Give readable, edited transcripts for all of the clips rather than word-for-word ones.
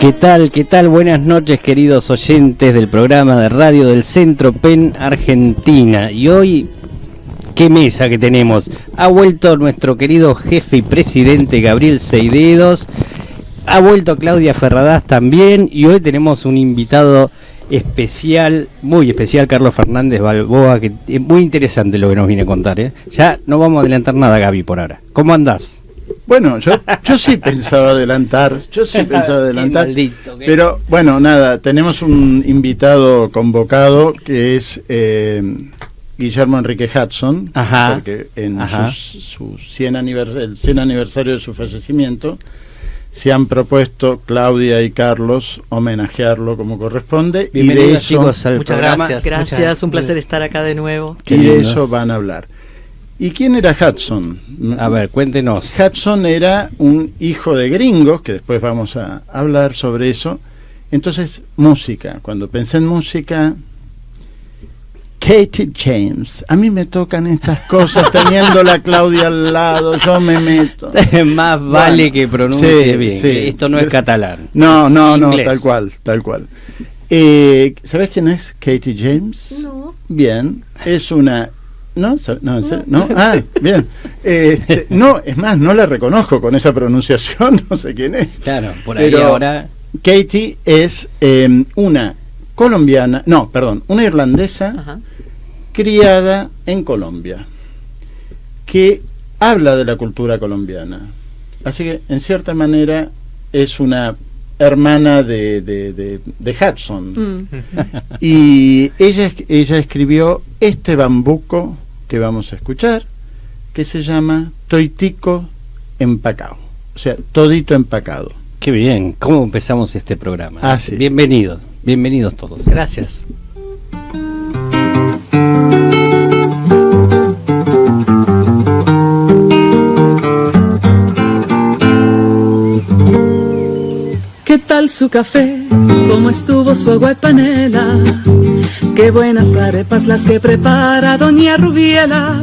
¿Qué tal? ¿Qué tal? Buenas noches, queridos oyentes del programa de radio del Centro PEN Argentina. Y hoy, ¿qué mesa que tenemos? Ha vuelto nuestro querido jefe y presidente Gabriel Seidedos, ha vuelto Claudia Ferradas también, y hoy tenemos un invitado especial, muy especial, Carlos Fernández Balboa, que es muy interesante lo que nos viene a contar, ¿eh? Ya no vamos a adelantar nada, Gaby, por ahora. ¿Cómo andás? Bueno, yo sí pensaba adelantar, Maldito, pero bueno, nada, tenemos un invitado convocado que es Guillermo Enrique Hudson. Ajá. Porque en su 100 aniversario de su fallecimiento se han propuesto Claudia y Carlos homenajearlo como corresponde. Bienvenidos, y de eso, chicos, al programa. Gracias, un placer estar acá de nuevo. Y de eso van a hablar. ¿Y quién era Hudson? A ver, cuéntenos. Hudson era un hijo de gringos, que después vamos a hablar sobre eso. Entonces, música. Cuando pensé en música, Katie James. A mí me tocan estas cosas teniendo la Claudia al lado, yo me meto. Más vale que pronuncie bien. Sí. Esto no es catalán. No, inglés. tal cual. ¿Sabés quién es Katie James? No. Bien, es una... ¿No? ¿En serio? ¿No? Ah, bien. No, es más, no la reconozco con esa pronunciación, no sé quién es. Claro, por ahí Pero ahora... Katie es una colombiana, una irlandesa criada en Colombia, que habla de la cultura colombiana. Así que, en cierta manera, es una hermana de Hudson. Y ella escribió este bambuco que vamos a escuchar, que se llama Toitico Empacado, o sea, todito empacado. Qué bien, ¿cómo empezamos este programa? Sí. Bienvenidos todos. Gracias. ¿Qué tal su café? ¿Cómo estuvo su agua y panela? Qué buenas arepas las que prepara doña Rubiela.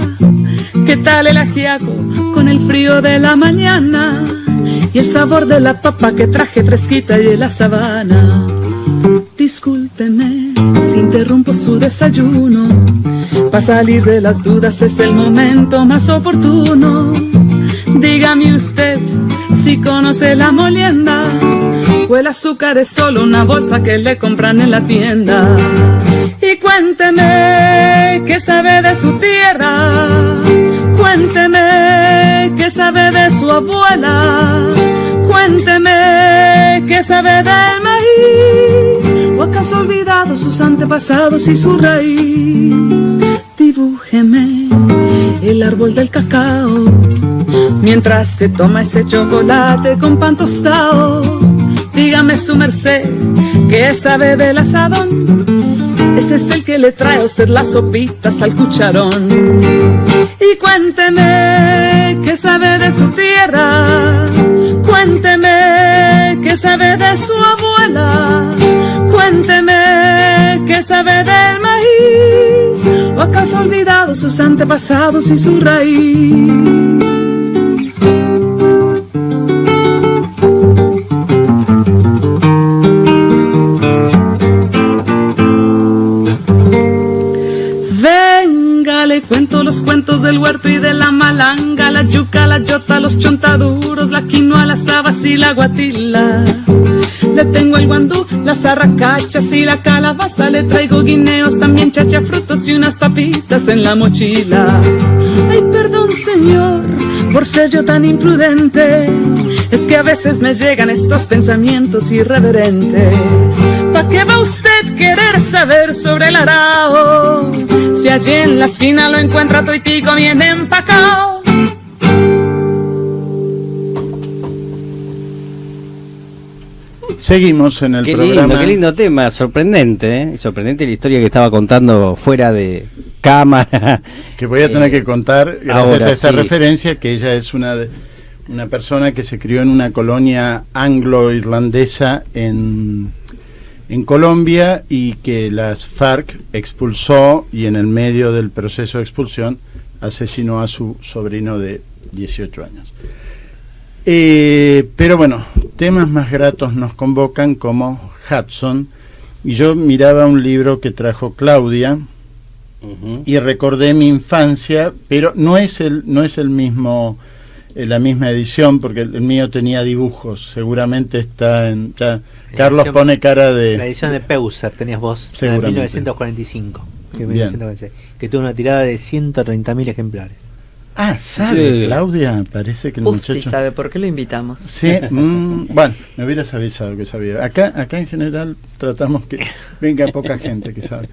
¿Qué tal el ajiaco con el frío de la mañana? Y el sabor de la papa que traje fresquita y de la sabana. Discúlpeme si interrumpo su desayuno. Para salir de las dudas es el momento más oportuno. Dígame usted si conoce la molienda, o el azúcar es solo una bolsa que le compran en la tienda. Y cuénteme qué sabe de su tierra, cuénteme qué sabe de su abuela, cuénteme qué sabe del maíz, o acaso ha olvidado sus antepasados y su raíz. Dibújeme el árbol del cacao mientras se toma ese chocolate con pan tostado. Dígame su merced, ¿qué sabe del asadón? Ese es el que le trae a usted las sopitas al cucharón. Y cuénteme, ¿qué sabe de su tierra? Cuénteme, ¿qué sabe de su abuela? Cuénteme, ¿qué sabe del maíz? ¿O acaso ha olvidado sus antepasados y su raíz? Cuento los cuentos del huerto y de la malanga, la yuca, la yota, los chontaduros, la quinoa, las habas y la guatila. Le tengo el guandú, las arracachas y la calabaza. Le traigo guineos, también chachafrutos y unas papitas en la mochila. Ay, perdón, señor, por ser yo tan imprudente. Es que a veces me llegan estos pensamientos irreverentes. ¿Pa' qué va usted querer saber sobre el arao? Si allí en la esquina lo encuentra toitico bien empacado. Seguimos en el programa. Qué lindo tema, sorprendente, ¿eh? Sorprendente la historia que estaba contando fuera de cámara. Que voy a tener que contar gracias a esta sí. referencia, que ella es una persona que se crió en una colonia anglo-irlandesa en Colombia y que las FARC expulsó, y en el medio del proceso de expulsión asesinó a su sobrino de 18 años. Pero bueno, temas más gratos nos convocan como Hudson, y yo miraba un libro que trajo Claudia y recordé mi infancia, pero no es el mismo, la misma edición, porque el mío tenía dibujos, seguramente está en... Ya, Carlos edición, pone cara de... La edición de Peuser tenías vos, en 1945, que tuvo una tirada de 130.000 ejemplares. Ah, ¿sabe Claudia? Parece que el muchacho... sí sabe, ¿por qué lo invitamos? Sí, bueno, me hubieras avisado que sabía. Acá en general tratamos que venga poca gente que sabe.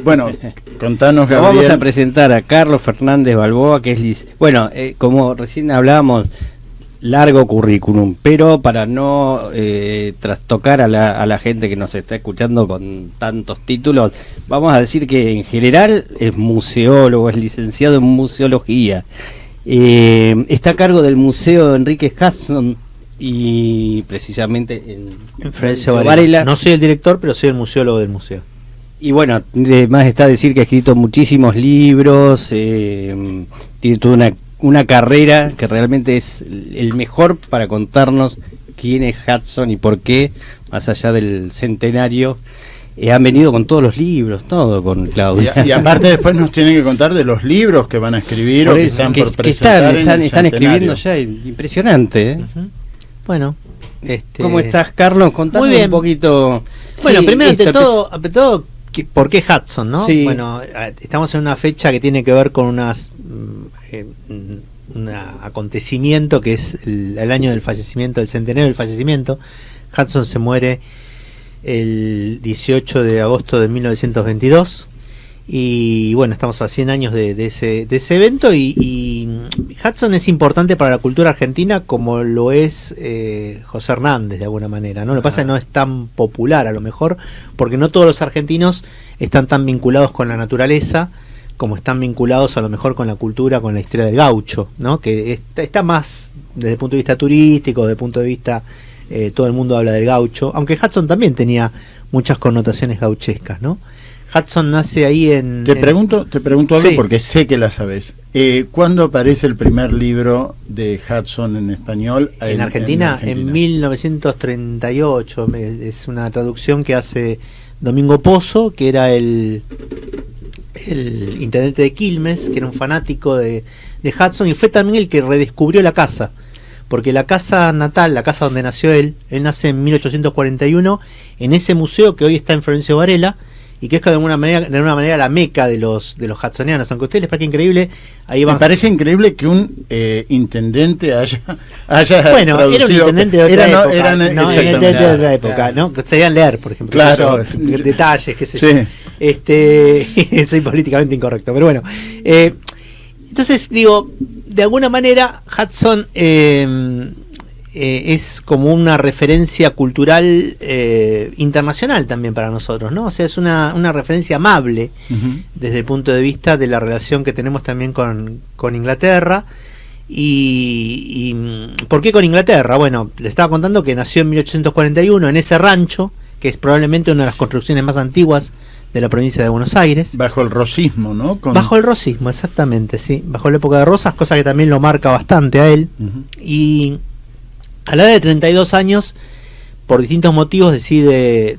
Bueno, contanos, Gabriel. Vamos a presentar a Carlos Fernández Balboa, que es... Bueno, como recién hablábamos, largo currículum, pero para no trastocar a la gente que nos está escuchando con tantos títulos, vamos a decir que en general es museólogo, es licenciado en museología, está a cargo del Museo Enrique Hudson y precisamente en Florencio Varela. No soy el director, pero soy el museólogo del museo. Y bueno, además está a decir que ha escrito muchísimos libros, tiene toda una carrera que realmente es el mejor para contarnos quién es Hudson y por qué, más allá del centenario, han venido con todos los libros, todo con Claudia. Y aparte después nos tienen que contar de los libros que van a escribir por o que están por presentar están escribiendo ya, impresionante. Bueno, ¿cómo estás, Carlos? Contanos un poquito. Bueno, primero ante todo, ¿por qué Hudson, no? Sí. Bueno, estamos en una fecha que tiene que ver con un acontecimiento que es el año del fallecimiento, el centenario del fallecimiento. Hudson se muere el 18 de agosto de 1922 y bueno, estamos a 100 años de ese evento y Hudson es importante para la cultura argentina como lo es José Hernández de alguna manera, ¿no? Lo que pasa es que no es tan popular a lo mejor porque no todos los argentinos están tan vinculados con la naturaleza como están vinculados a lo mejor con la cultura, con la historia del gaucho, ¿no? Que está más desde el punto de vista turístico, desde el punto de vista todo el mundo habla del gaucho, aunque Hudson también tenía muchas connotaciones gauchescas, ¿no? Hudson nace ahí en... Te pregunto algo sí, porque sé que la sabes. ¿Cuándo aparece el primer libro de Hudson en español? En Argentina, en 1938. Es una traducción que hace Domingo Pozo, que era el intendente de Quilmes, que era un fanático de Hudson, y fue también el que redescubrió la casa. Porque la casa natal, la casa donde nació él nace en 1841 en ese museo que hoy está en Florencio Varela y que es de alguna manera la meca de los hudsonianos. Aunque a ustedes les parece increíble, ahí van. Me parece increíble que un intendente haya bueno, traducido. Era un intendente de otra época. Era intendente de otra época, ¿no? Que sabían leer, por ejemplo. Claro. Detalles, qué sé yo. Sí. Soy políticamente incorrecto, pero bueno. Entonces, digo, de alguna manera Hudson es como una referencia cultural internacional también para nosotros, ¿no? O sea, es una referencia amable desde el punto de vista de la relación que tenemos también con Inglaterra. Y ¿por qué con Inglaterra? Bueno, les estaba contando que nació en 1841 en ese rancho, que es probablemente una de las construcciones más antiguas de la provincia de Buenos Aires. Bajo el rosismo, ¿no? Bajo el rosismo, exactamente, sí. Bajo la época de Rosas, cosa que también lo marca bastante a él. Y a la edad de 32 años, por distintos motivos, decide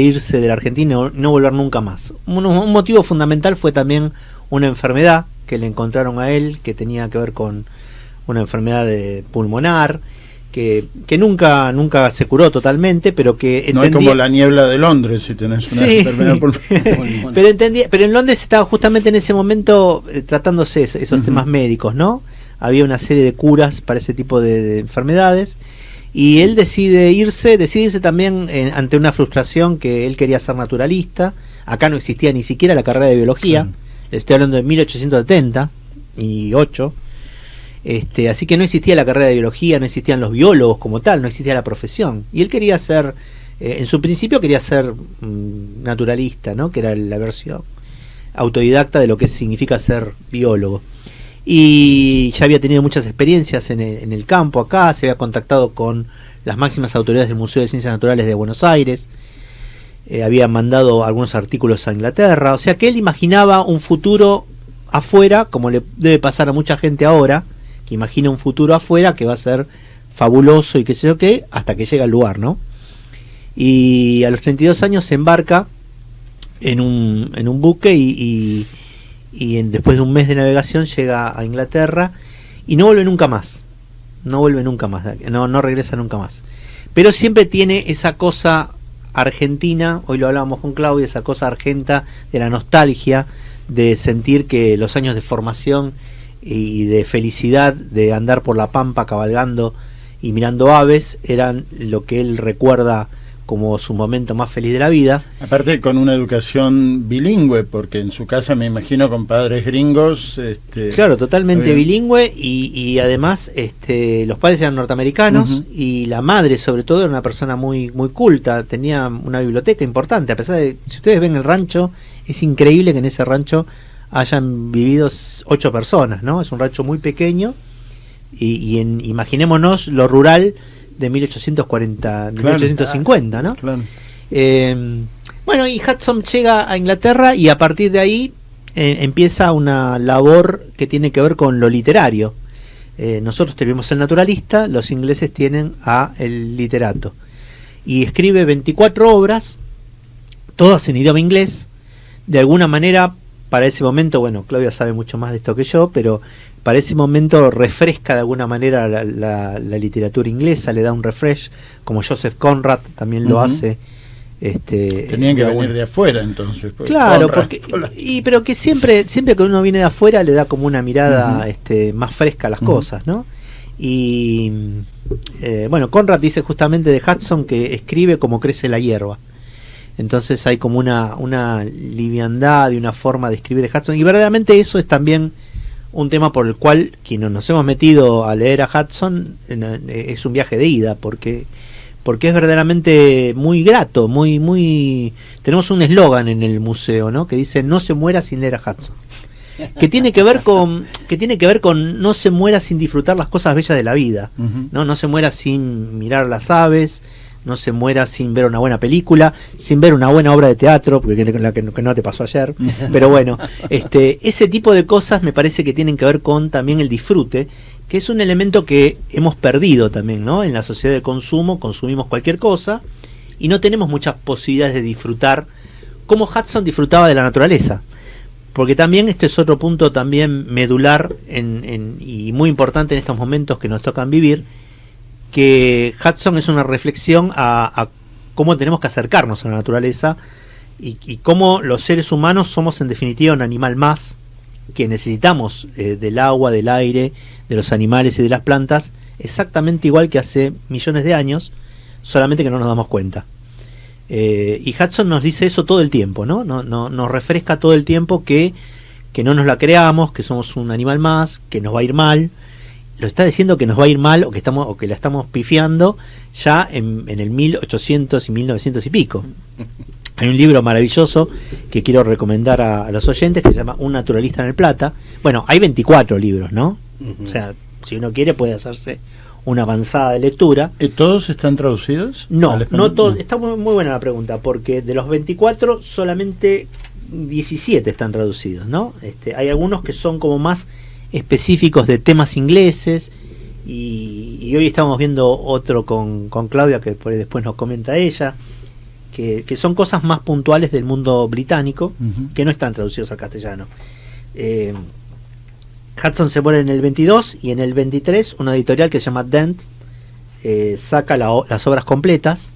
irse de la Argentina y no volver nunca más. Un motivo fundamental fue también una enfermedad que le encontraron a él, que tenía que ver con una enfermedad pulmonar, que nunca se curó totalmente, pero que no es como la niebla de Londres si tenés una enfermedad pulmonar. pero en Londres estaba justamente en ese momento tratándose esos temas médicos, ¿no? Había una serie de curas para ese tipo de enfermedades y él decide irse también ante una frustración, que él quería ser naturalista. Acá no existía ni siquiera la carrera de biología. Claro. Estoy hablando de 1878. Así que no existía la carrera de biología, no existían los biólogos como tal, no existía la profesión. Y él quería ser, en su principio quería ser naturalista, ¿no? Que era la versión autodidacta de lo que significa ser biólogo. Y ya había tenido muchas experiencias en el campo acá, se había contactado con las máximas autoridades del Museo de Ciencias Naturales de Buenos Aires, había mandado algunos artículos a Inglaterra, o sea que él imaginaba un futuro afuera, como le debe pasar a mucha gente ahora, que imagina un futuro afuera que va a ser fabuloso y qué sé yo qué, hasta que llega al lugar, ¿no? Y a los 32 años se embarca en un buque y después de un mes de navegación llega a Inglaterra y no vuelve nunca más. No regresa nunca más. Pero siempre tiene esa cosa argentina, hoy lo hablábamos con Claudia, esa cosa argenta de la nostalgia, de sentir que los años de formación y de felicidad de andar por la pampa cabalgando y mirando aves eran lo que él recuerda como su momento más feliz de la vida. Aparte con una educación bilingüe, porque en su casa me imagino con padres gringos. Claro, totalmente bilingüe y además los padres eran norteamericanos y la madre sobre todo era una persona muy, muy culta, tenía una biblioteca importante, a pesar de, si ustedes ven el rancho, es increíble que en ese rancho hayan vivido 8 personas, ¿no? Es un rancho muy pequeño y imaginémonos lo rural de 1840, 1850, ¿no? Claro. Bueno, y Hudson llega a Inglaterra y a partir de ahí empieza una labor que tiene que ver con lo literario. Nosotros tenemos el naturalista, los ingleses tienen a el literato. Y escribe 24 obras, todas en idioma inglés. De alguna manera, para ese momento, bueno, Claudia sabe mucho más de esto que yo, pero para ese momento refresca de alguna manera la literatura inglesa, le da un refresh, como Joseph Conrad también lo hace. Tenían que venir de afuera entonces. Claro, pero que siempre que uno viene de afuera le da como una mirada más fresca a las cosas, ¿no? Y bueno, Conrad dice justamente de Hudson que escribe como crece la hierba. Entonces hay como una liviandad y una forma de escribir de Hudson, y verdaderamente eso es también un tema por el cual quienes nos hemos metido a leer a Hudson es un viaje de ida, porque es verdaderamente muy grato, muy tenemos un eslogan en el museo, ¿no? Que dice no se muera sin leer a Hudson, que tiene que ver con no se muera sin disfrutar las cosas bellas de la vida, no se muera sin mirar las aves, no se muera sin ver una buena película, sin ver una buena obra de teatro, porque que no te pasó ayer, pero bueno, ese tipo de cosas me parece que tienen que ver con también el disfrute, que es un elemento que hemos perdido también, ¿no? En la sociedad de consumo, consumimos cualquier cosa y no tenemos muchas posibilidades de disfrutar como Hudson disfrutaba de la naturaleza. Porque también este es otro punto también medular y muy importante en estos momentos que nos tocan vivir, que Hudson es una reflexión a cómo tenemos que acercarnos a la naturaleza y cómo los seres humanos somos en definitiva un animal más, que necesitamos del agua, del aire, de los animales y de las plantas, exactamente igual que hace millones de años, solamente que no nos damos cuenta. Y Hudson nos dice eso todo el tiempo, ¿no? Nos refresca todo el tiempo que no nos la creamos, que somos un animal más, que nos va a ir mal. Lo está diciendo que nos va a ir mal o que la estamos pifiando ya en el 1800 y 1900 y pico. Hay un libro maravilloso que quiero recomendar a los oyentes que se llama Un naturalista en el Plata. Bueno, hay 24 libros, ¿no? O sea, si uno quiere puede hacerse una avanzada de lectura. ¿Todos están traducidos? No todos. Está muy buena la pregunta, porque de los 24 solamente 17 están traducidos, ¿no? Hay algunos que son como más específicos de temas ingleses y hoy estamos viendo otro con Claudia que por ahí después nos comenta ella, que son cosas más puntuales del mundo británico que no están traducidos al castellano. Hudson se muere en el 22 y en el 23 una editorial que se llama Dent saca las obras completas,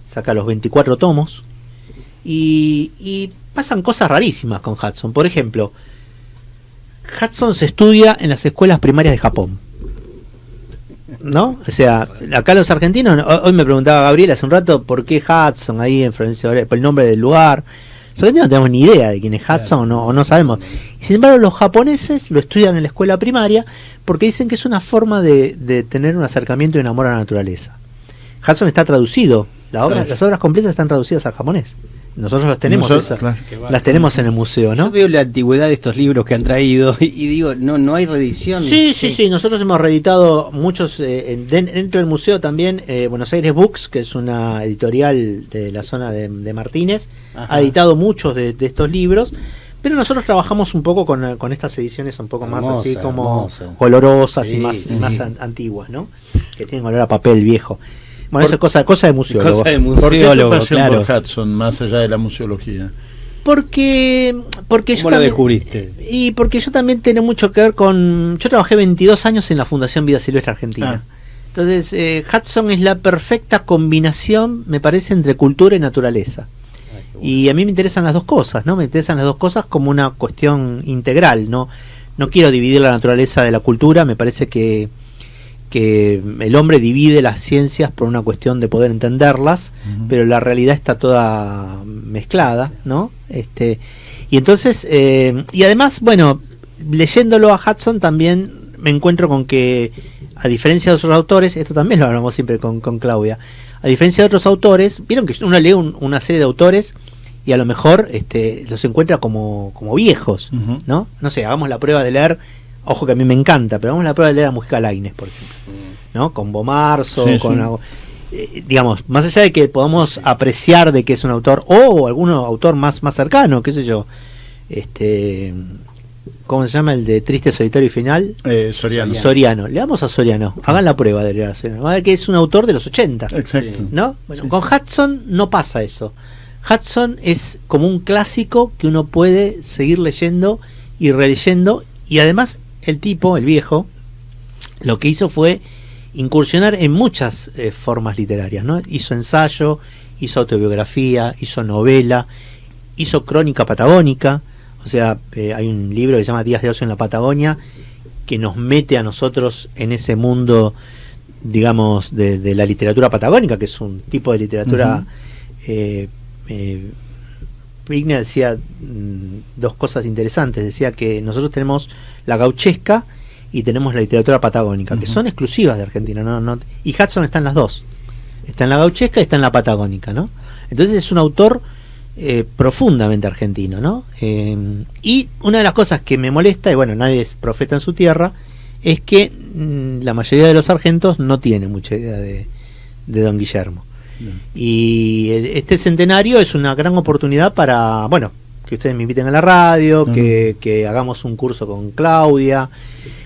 saca los 24 tomos y pasan cosas rarísimas con Hudson. Por ejemplo, Hudson se estudia en las escuelas primarias de Japón, ¿no? O sea, acá los argentinos, hoy me preguntaba Gabriel hace un rato por qué Hudson ahí en Florencia, por el nombre del lugar. Los argentinos no tenemos ni idea de quién es Hudson o no sabemos. Y sin embargo los japoneses lo estudian en la escuela primaria porque dicen que es una forma de tener un acercamiento y un amor a la naturaleza. Hudson está traducido, las obras completas están traducidas al japonés. Nosotros las tenemos, las tenemos en el museo, ¿no? Yo veo la antigüedad de estos libros que han traído y digo, no hay reedición. Sí, nosotros hemos reeditado muchos dentro del museo también. Buenos Aires Books, que es una editorial de la zona de Martínez, ha editado muchos de estos libros, Pero nosotros trabajamos un poco con estas ediciones un poco más Hermosa, así como hermosa. olorosas Sí, y más, sí. más antiguas, ¿no? Que tienen olor a papel viejo. Bueno, eso es cosa de museólogo. Cosa de ¿Por qué tu museólogo, pasión claro. por Hudson, más allá de la museología? Porque ¿Cómo yo lo también, descubriste? y porque yo también tengo mucho que ver con... Yo trabajé 22 años en la Fundación Vida Silvestre Argentina. Entonces, Hudson es la perfecta combinación, me parece, entre cultura y naturaleza. Y a mí me interesan las dos cosas, ¿no? Me interesan las dos cosas como una cuestión integral, ¿no? No quiero dividir la naturaleza de la cultura, me parece que el hombre divide las ciencias por una cuestión de poder entenderlas, pero la realidad está toda mezclada, ¿no? Y entonces, y además, bueno, leyéndolo a Hudson también me encuentro con que, a diferencia de otros autores, esto también lo hablamos siempre con Claudia, a diferencia de otros autores, vieron que uno lee una serie de autores y a lo mejor los encuentra como viejos, ¿no? No sé, hagamos la prueba de leer, ojo que a mí me encanta, pero hagamos la prueba de leer a Mujica Lainez, por ejemplo, ¿no? Con Bomarzo, Sí, con... digamos, más allá de que podamos apreciar de que es un autor, o algún autor más cercano, qué sé yo, ¿cómo se llama? El de Triste, Solitario y Final. Soriano. Soriano. Le damos a Soriano. Hagan la prueba de leer a Soriano. Va a ver que es un autor de los 80. Exacto. ¿No? Bueno, Sí, con sí. Hudson no pasa eso. Hudson es como un clásico que uno puede seguir leyendo y releyendo. Y además, el tipo, el viejo, lo que hizo fue incursionar en muchas formas literarias, ¿no? Hizo ensayo, hizo autobiografía, hizo novela, hizo crónica patagónica. O sea, hay un libro que se llama Días de Ocio en la Patagonia, que nos mete a nosotros en ese mundo, digamos, de la literatura patagónica, que es un tipo de literatura. Wigner decía dos cosas interesantes. Decía que nosotros tenemos la gauchesca y tenemos la literatura patagónica, que son exclusivas de Argentina. Y Hudson está en las dos. Está en la gauchesca y está en la patagónica, ¿no? Entonces es un autor profundamente argentino, ¿no? Y una de las cosas que me molesta, y bueno, nadie es profeta en su tierra, es que la mayoría de los sargentos no tiene mucha idea de don Guillermo. Y este centenario es una gran oportunidad para, bueno, que ustedes me inviten a la radio, que hagamos un curso con Claudia,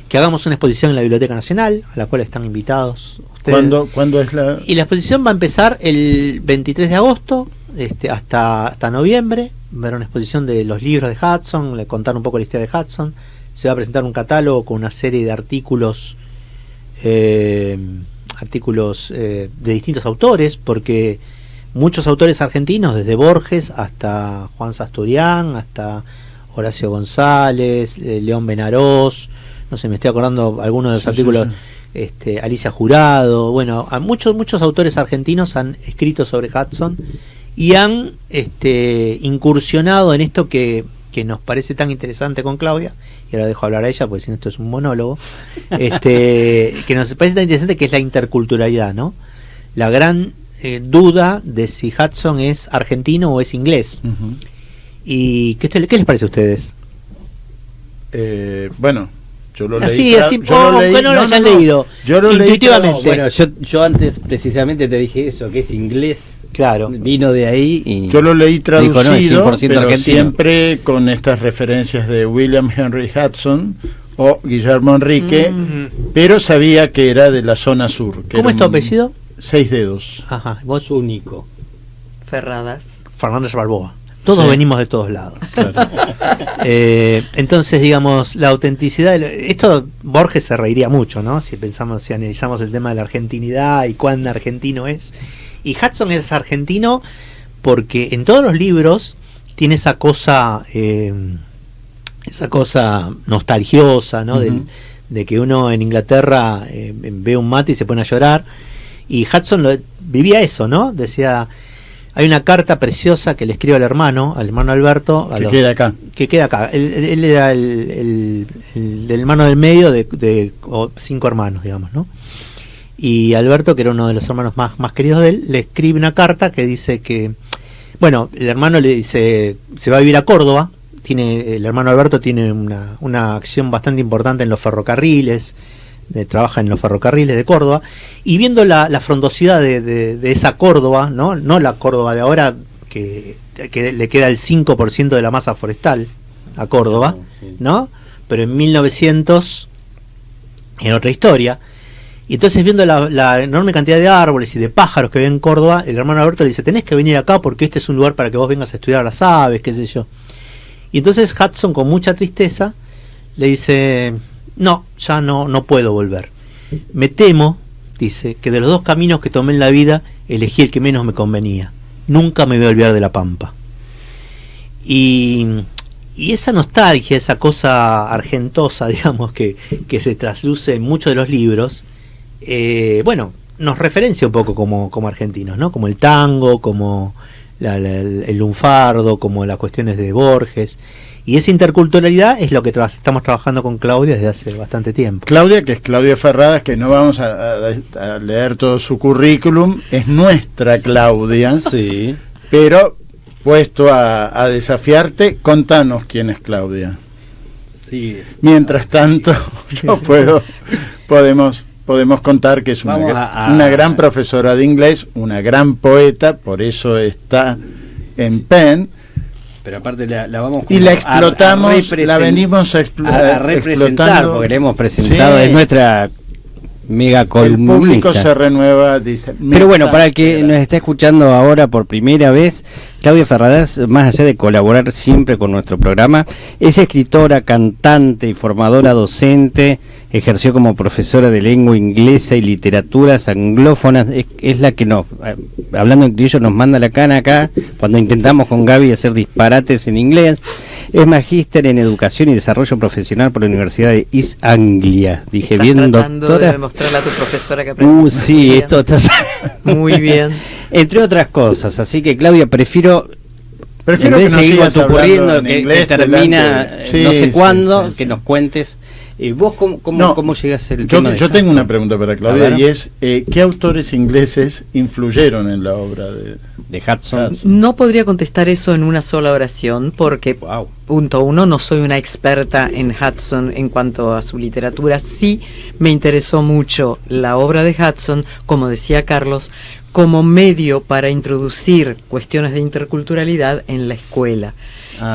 que hagamos una exposición en la Biblioteca Nacional, a la cual están invitados ustedes. ¿Cuándo es la...? Y la exposición va a empezar el 23 de agosto hasta noviembre. Va a haber una exposición de los libros de Hudson, contar un poco la historia de Hudson. Se va a presentar un catálogo con una serie de artículos de distintos autores, porque muchos autores argentinos, desde Borges hasta Juan Sasturian, hasta Horacio González, León Benarós, no sé, me estoy acordando algunos de los artículos. Alicia Jurado, bueno, a muchos autores argentinos han escrito sobre Hudson y han incursionado en esto que nos parece tan interesante con Claudia, y ahora dejo hablar a ella porque si no esto es un monólogo, que nos parece tan interesante, que es la interculturalidad, ¿no? La gran duda de si Hudson es argentino o es inglés. ¿Y qué les parece a ustedes? Bueno, yo lo Así, leí. aunque no lo hayan leído, Yo lo leí intuitivamente. Bueno, yo antes precisamente te dije eso, que es inglés. Claro. Vino de ahí y... Yo lo leí traducido, dijo, no, es 100% pero argentino. siempre con estas referencias de William Henry Hudson o Guillermo Enrique, pero sabía que era de la zona sur. Que ¿Cómo era es tu apellido? 6 dedos. Ajá, vos. Es único. Ferradas. Fernández Balboa. Todos Sí. venimos de todos lados. Claro. Entonces, digamos, la autenticidad. Esto Borges se reiría mucho, ¿no? Si analizamos el tema de la argentinidad y cuán argentino es. Y Hudson es argentino porque en todos los libros tiene esa cosa nostalgiosa, ¿no? De que uno en Inglaterra ve un mate y se pone a llorar. Y Hudson vivía eso, ¿no? Decía. Hay una carta preciosa que le escribe al hermano Alberto. Que queda acá. Que queda acá. Él era el hermano del medio de 5 hermanos, digamos, ¿no? Y Alberto, que era uno de los hermanos más queridos de él, le escribe una carta que dice que, bueno, el hermano le dice, se va a vivir a Córdoba. El hermano Alberto tiene una acción bastante importante en los ferrocarriles. Trabaja en los ferrocarriles de Córdoba, y viendo la frondosidad de esa Córdoba, no la Córdoba de ahora, que le queda el 5% de la masa forestal, a Córdoba, Sí. ¿no? Pero en 1900 en otra historia. Y entonces, viendo la enorme cantidad de árboles y de pájaros que había en Córdoba, el hermano Alberto le dice: tenés que venir acá porque este es un lugar para que vos vengas a estudiar las aves, qué sé yo. Y entonces Hudson, con mucha tristeza, le dice: no, ya no puedo volver. Me temo, dice, que de los dos caminos que tomé en la vida, elegí el que menos me convenía. Nunca me voy a olvidar de la Pampa. Y esa nostalgia, esa cosa argentosa, digamos, que se trasluce en muchos de los libros, bueno, nos referencia un poco como argentinos, ¿no? Como el tango, como el lunfardo, como las cuestiones de Borges. Y esa interculturalidad es lo que estamos trabajando con Claudia desde hace bastante tiempo. Claudia, que es Claudia Ferradas, que no vamos a leer todo su currículum, es nuestra Claudia, Sí. pero puesto a desafiarte, contanos quién es Claudia. Sí. Mientras tanto, podemos contar que es Vamos una gran profesora de inglés, una gran poeta, por eso está en Penn. Pero aparte la vamos Y la explotamos, la venimos a representar, explotando. porque la hemos presentado, Sí. es nuestra mega El columnista. público se renueva, dice. Pero bueno, para el que nos está escuchando ahora por primera vez, Claudia Ferradas, más allá de colaborar siempre con nuestro programa, es escritora, cantante y formadora docente, ejerció como profesora de lengua inglesa y literaturas anglófonas, es la que nos, hablando en criollo, nos manda la cana acá, cuando intentamos con Gaby hacer disparates en inglés. Es magíster en educación y desarrollo profesional por la Universidad de East Anglia. Dije Estás bien, tratando doctora. de demostrarle a tu profesora que aprendiste. Sí, Muy bien. esto está... Muy bien. Entre otras cosas, así que Claudia, prefiero en Prefiero vez que de nos seguir sigas con tu hablando ocurriendo en que inglés termina delante. Sí, no sé sí, cuándo, sí, sí. que nos cuentes. ¿Vos No, cómo llegas al tema de yo tengo Hudson? una pregunta para Claudia, A ver. y es ¿qué autores ingleses influyeron en la obra de Hudson? Hudson? No podría contestar eso en una sola oración porque, Wow. punto uno, no soy una experta en Hudson en cuanto a su literatura. Sí me interesó mucho la obra de Hudson, como decía Carlos, como medio para introducir cuestiones de interculturalidad en la escuela.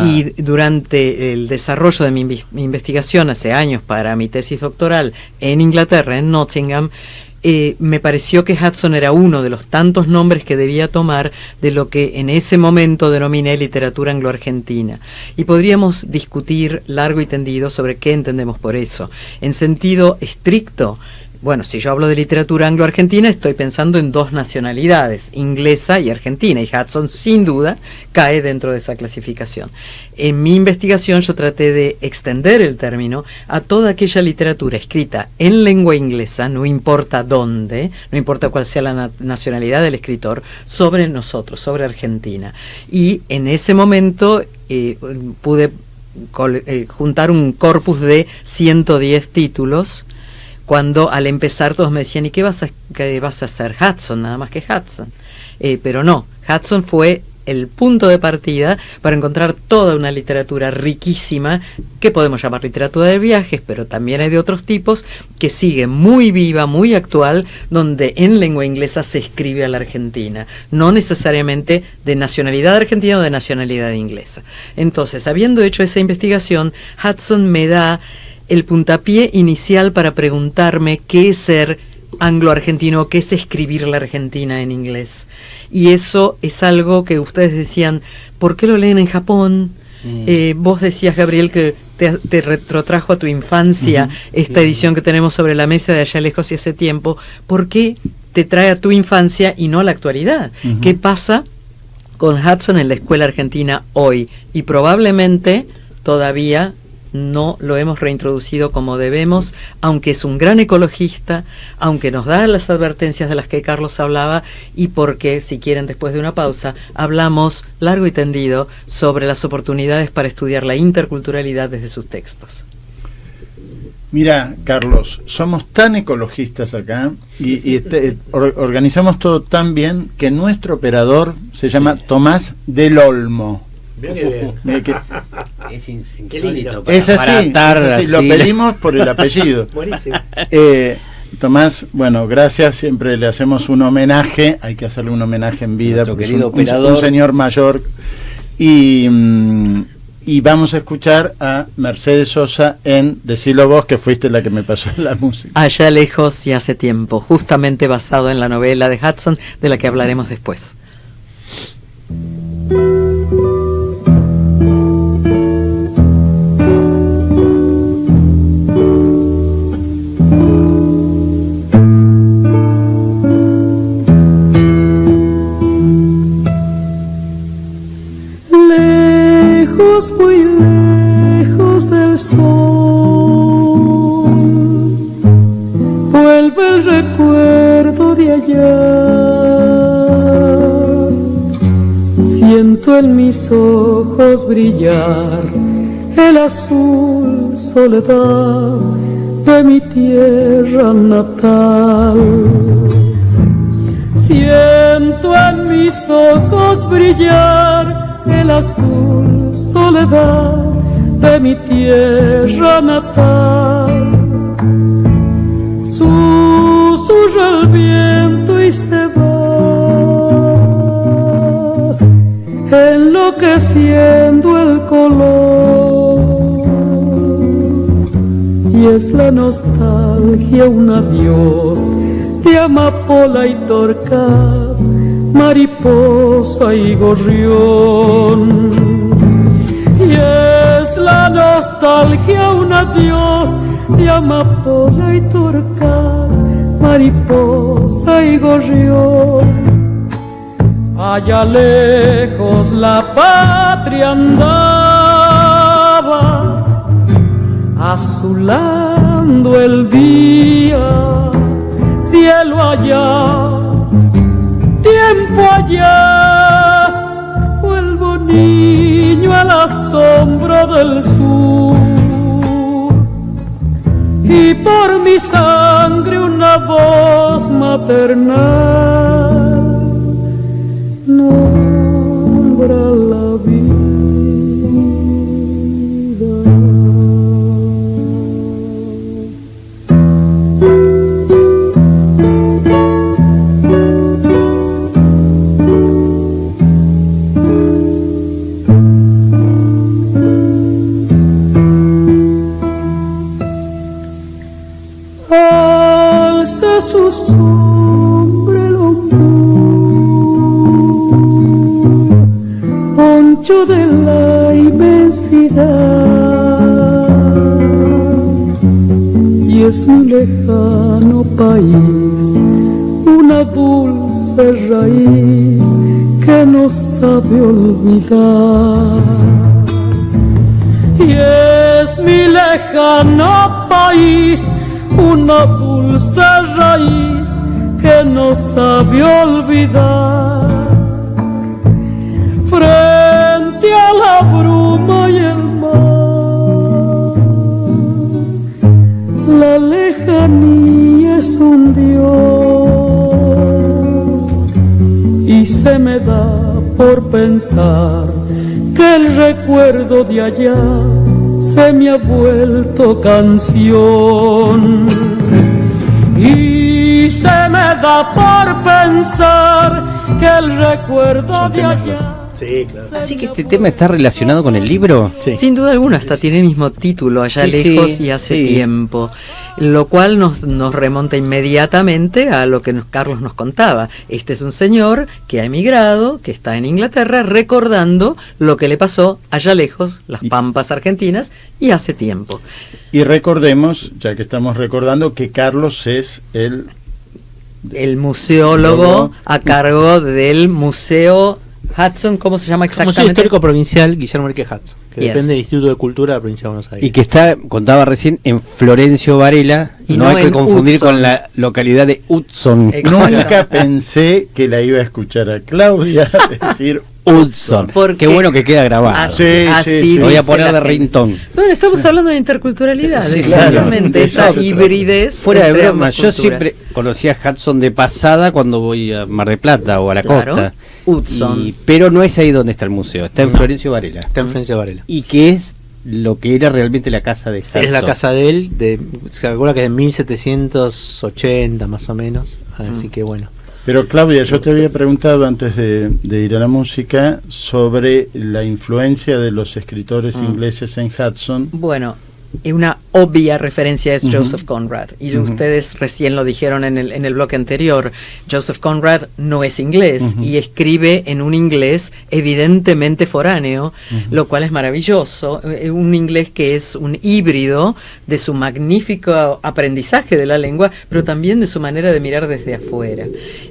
Y durante el desarrollo de mi investigación hace años para mi tesis doctoral en Inglaterra, en Nottingham, me pareció que Hudson era uno de los tantos nombres que debía tomar de lo que en ese momento denominé literatura anglo-argentina. Y podríamos discutir largo y tendido sobre qué entendemos por eso. En sentido estricto, bueno, si yo hablo de literatura anglo-argentina, estoy pensando en dos nacionalidades, inglesa y argentina, y Hudson sin duda cae dentro de esa clasificación. En mi investigación yo traté de extender el término a toda aquella literatura escrita en lengua inglesa, no importa dónde, no importa cuál sea la nacionalidad del escritor, sobre nosotros, sobre Argentina. Y en ese momento pude juntar un corpus de 110 títulos, cuando al empezar todos me decían: ¿y qué vas a hacer? Hudson, nada más que Hudson. Pero no, Hudson fue el punto de partida para encontrar toda una literatura riquísima, que podemos llamar literatura de viajes, pero también hay de otros tipos, que sigue muy viva, muy actual, donde en lengua inglesa se escribe a la Argentina, no necesariamente de nacionalidad argentina o de nacionalidad inglesa. Entonces, habiendo hecho esa investigación, Hudson me da el puntapié inicial para preguntarme qué es ser anglo-argentino, qué es escribir la Argentina en inglés. Y eso es algo que ustedes decían: ¿por qué lo leen en Japón? Vos decías, Gabriel, que te retrotrajo a tu infancia esta edición que tenemos sobre la mesa de Allá lejos y hace tiempo. ¿Por qué te trae a tu infancia y no a la actualidad? ¿Qué pasa con Hudson en la escuela argentina hoy? Y probablemente todavía no lo hemos reintroducido como debemos, aunque es un gran ecologista, aunque nos da las advertencias de las que Carlos hablaba, y porque, si quieren, después de una pausa, hablamos largo y tendido sobre las oportunidades para estudiar la interculturalidad desde sus textos. Mira, Carlos, somos tan ecologistas acá y organizamos todo tan bien que nuestro operador se llama Tomás del Olmo. Mira que Es insólito. es así, lo pedimos por el apellido. Buenísimo. Tomás, bueno, gracias, siempre le hacemos un homenaje, hay que hacerle un homenaje en vida, Nuestro porque querido es un operador. señor mayor, y Y vamos a escuchar a Mercedes Sosa en Decilo vos, que fuiste la que me pasó la música. Allá lejos y hace tiempo, justamente basado en la novela de Hudson, de la que hablaremos después. Muy lejos del sol, vuelve el recuerdo de allá. Siento en mis ojos brillar el azul soledad de mi tierra natal. Siento en mis ojos brillar el azul soledad de mi tierra natal. Susurra el viento y se va, enloqueciendo el color, y es la nostalgia un adiós de amapola y torcaz, mariposa y gorrión. Y es la nostalgia un adiós de amapola y torcaz, mariposa y gorrión. Allá lejos la patria andaba, azulando el día, cielo allá, tiempo allá, vuelvo niño a la sombra del sur, y por mi sangre una voz maternal nombra la vida. Alza su sombra el poncho de la inmensidad, y es mi lejano país una dulce raíz que no sabe olvidar. Y es mi lejano país una dulce raíz que no sabe olvidar. Frente a la bruma y el mar, la lejanía es un dios, y se me da por pensar que el recuerdo de allá se me ha vuelto canción, y se me da por pensar que el recuerdo de allá. Sí, claro. Así que este tema está relacionado con el libro. Sí. Sin duda alguna, hasta tiene el mismo título, Allá Sí, lejos sí, y hace sí. tiempo, lo cual nos remonta inmediatamente a lo que Carlos nos contaba. Este es un señor que ha emigrado, que está en Inglaterra, recordando lo que le pasó allá lejos, las pampas argentinas, y hace tiempo. Y recordemos, ya que estamos recordando, que Carlos es el museólogo a cargo del Museo Hudson, ¿cómo se llama Museo exactamente? Histórico Provincial Guillermo Enrique Hudson, que Bien. depende del Instituto de Cultura de la Provincia de Buenos Aires. Y que está, contaba recién, en Florencio Varela. Y no no hay que en confundir Hudson. con la localidad de Hudson. Exacto. Nunca pensé que la iba a escuchar a Claudia decir Hudson. Porque Qué bueno que queda grabado. Sí, sí. Lo voy a dice poner la de gente. ringtone. Bueno, estamos hablando de interculturalidad, Sí, exactamente, claro. esa Eso se hibridez. Fuera de entre broma, ambas yo culturas. siempre conocía a Hudson de pasada cuando voy a Mar del Plata o a la Claro, costa. Hudson. Pero no es ahí donde está el museo, está en Florencio Varela. Está en Florencio Varela. Y que es lo que era realmente la casa de Hudson. Es la casa de él, se calcula que es de 1780 más o menos, así que bueno. Pero Claudia, yo te había preguntado antes de ir a la música sobre la influencia de los escritores ingleses en Hudson. Bueno, una obvia referencia es Joseph Conrad, y ustedes recién lo dijeron en el bloque anterior. Joseph Conrad no es inglés y escribe en un inglés evidentemente foráneo, lo cual es maravilloso, un inglés que es un híbrido de su magnífico aprendizaje de la lengua, pero también de su manera de mirar desde afuera.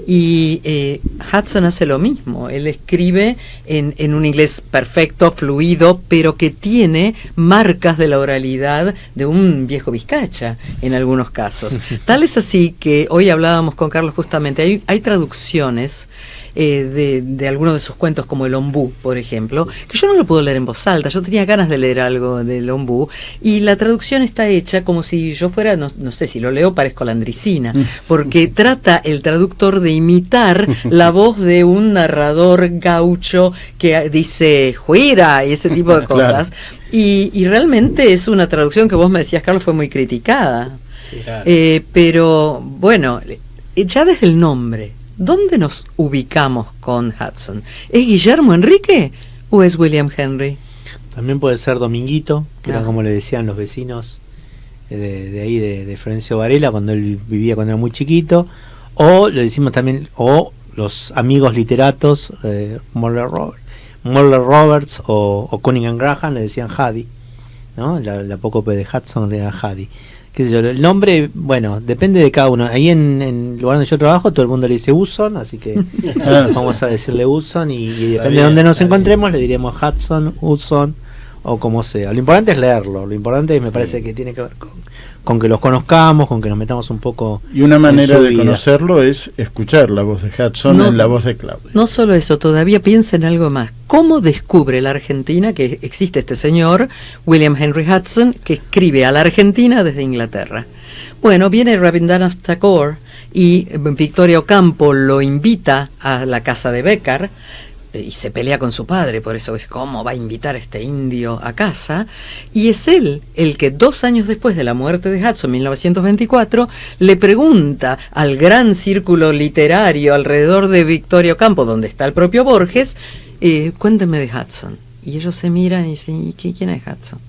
Y Hudson hace lo mismo, él escribe en un inglés perfecto, fluido, pero que tiene marcas de la oralidad de un viejo vizcacha en algunos casos. Tal es así que hoy hablábamos con Carlos justamente, hay traducciones de algunos de sus cuentos, como el Ombú, por ejemplo, que yo no lo puedo leer en voz alta. Yo tenía ganas de leer algo del Ombú y la traducción está hecha como si yo fuera, no sé, si lo leo parezco Landricina, porque trata el traductor de imitar la voz de un narrador gaucho que dice "juira" y ese tipo de cosas. Claro. Y realmente es una traducción que vos me decías, Carlos, fue muy criticada. Sí, claro. Pero bueno, ya desde el nombre, ¿dónde nos ubicamos con Hudson? ¿Es Guillermo Enrique o es William Henry? También puede ser Dominguito, que era como le decían los vecinos de ahí de Florencio Varela cuando él vivía cuando era muy chiquito, o le decimos también, o los amigos literatos, Moller Roberts o Cunningham Graham le decían Haddy, ¿no? La apócope de Hudson era Haddy. Qué sé yo, el nombre, bueno, depende de cada uno. Ahí en el lugar donde yo trabajo todo el mundo le dice Hudson, así que vamos a decirle Hudson y depende de dónde nos encontremos le diremos Hudson, Hudson o como sea. Lo importante es leerlo, lo importante me parece que tiene que ver con que los conozcamos, con que nos metamos un poco. Y una manera de conocerlo es escuchar la voz de Hudson en la voz de Claudia. No solo eso, todavía piensa en algo más. ¿Cómo descubre la Argentina que existe este señor, William Henry Hudson, que escribe a la Argentina desde Inglaterra? Bueno, viene Rabindranath Tagore y Victoria Ocampo lo invita a la casa de Béccar, y se pelea con su padre, por eso es cómo va a invitar a este indio a casa, y es él el que 2 años después de la muerte de Hudson, 1924, le pregunta al gran círculo literario alrededor de Victoria Ocampo, donde está el propio Borges, cuéntenme de Hudson. Y ellos se miran y dicen, ¿quién es Hudson?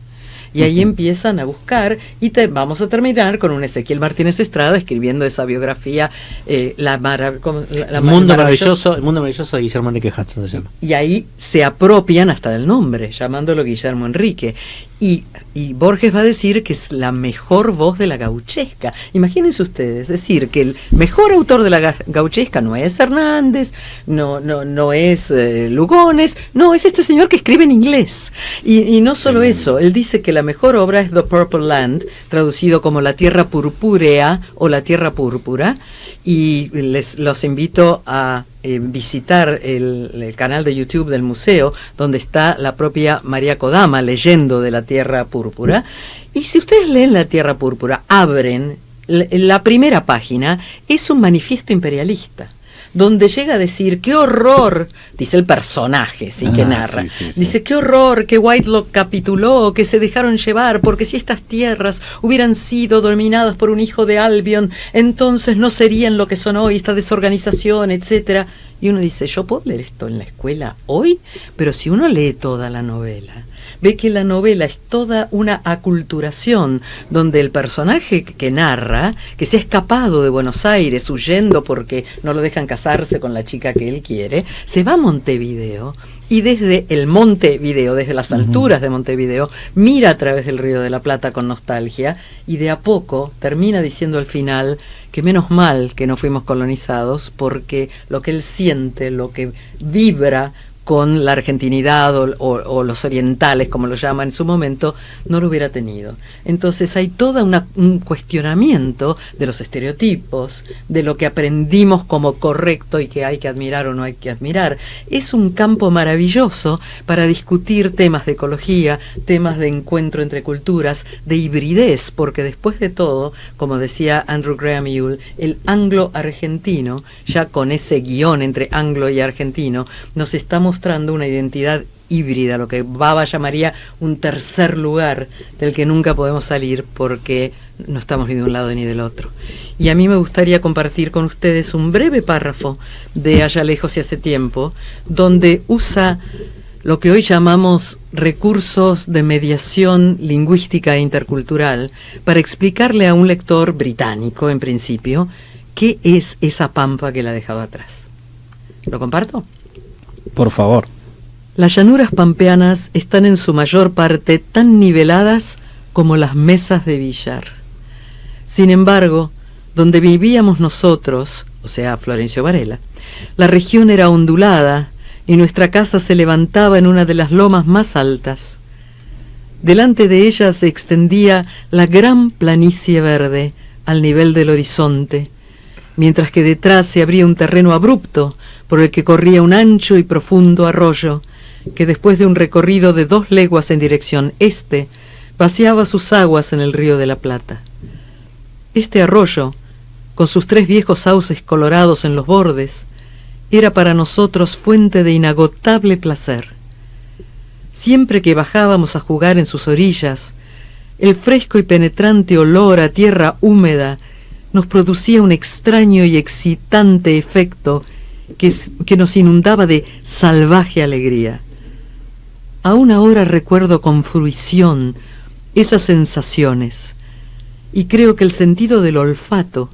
Y ahí empiezan a buscar y vamos a terminar con un Ezequiel Martínez Estrada escribiendo esa biografía, el mundo maravilloso de Guillermo Enrique Hudson se llama. Y ahí se apropian hasta del nombre, llamándolo Guillermo Enrique. Y Borges va a decir que es la mejor voz de la gauchesca. Imagínense ustedes, decir que el mejor autor de la gauchesca no es Hernández, no es Lugones, no, es este señor que escribe en inglés. Y no solo eso, él dice que la mejor obra es The Purple Land, traducido como La Tierra Purpúrea o La Tierra Púrpura, y los invito a visitar el canal de YouTube del museo, donde está la propia María Kodama leyendo de La Tierra Púrpura. Y si ustedes leen La Tierra Púrpura, abren la primera página, es un manifiesto imperialista, donde llega a decir, qué horror, dice el personaje, sí, que narra, dice, qué horror que Whitelock capituló, que se dejaron llevar, porque si estas tierras hubieran sido dominadas por un hijo de Albion, entonces no serían lo que son hoy, esta desorganización, etcétera. Y uno dice, yo puedo leer esto en la escuela hoy, pero si uno lee toda la novela, ve que la novela es toda una aculturación, donde el personaje que narra, que se ha escapado de Buenos Aires huyendo porque no lo dejan casarse con la chica que él quiere, se va a Montevideo y desde el Montevideo, desde las alturas de Montevideo, mira a través del Río de la Plata con nostalgia y de a poco termina diciendo al final que menos mal que no fuimos colonizados, porque lo que él siente, lo que vibra con la argentinidad o los orientales, como lo llama en su momento, no lo hubiera tenido. Entonces hay todo un cuestionamiento de los estereotipos, de lo que aprendimos como correcto y que hay que admirar o no hay que admirar. Es un campo maravilloso para discutir temas de ecología, temas de encuentro entre culturas, de hibridez, porque después de todo, como decía Andrew Graham Yule, el anglo-argentino, ya con ese guión entre anglo y argentino, nos está mostrando una identidad híbrida, lo que Baba llamaría un tercer lugar del que nunca podemos salir porque no estamos ni de un lado ni del otro. Y a mí me gustaría compartir con ustedes un breve párrafo de Allá lejos y hace tiempo, donde usa lo que hoy llamamos recursos de mediación lingüística e intercultural para explicarle a un lector británico, en principio, qué es esa pampa que la ha dejado atrás. ¿Lo comparto? Por favor. Las llanuras pampeanas están en su mayor parte tan niveladas como las mesas de billar. Sin embargo, donde vivíamos nosotros, o sea, Florencio Varela, la región era ondulada y nuestra casa se levantaba en una de las lomas más altas. Delante de ella se extendía la gran planicie verde al nivel del horizonte, mientras que detrás se abría un terreno abrupto por el que corría un ancho y profundo arroyo, que después de un recorrido de 2 leguas en dirección este, vaciaba sus aguas en el río de la Plata. Este arroyo, con sus 3 viejos sauces colorados en los bordes, era para nosotros fuente de inagotable placer. Siempre que bajábamos a jugar en sus orillas, el fresco y penetrante olor a tierra húmeda nos producía un extraño y excitante efecto que nos inundaba de salvaje alegría. Aún ahora recuerdo con fruición esas sensaciones, y creo que el sentido del olfato,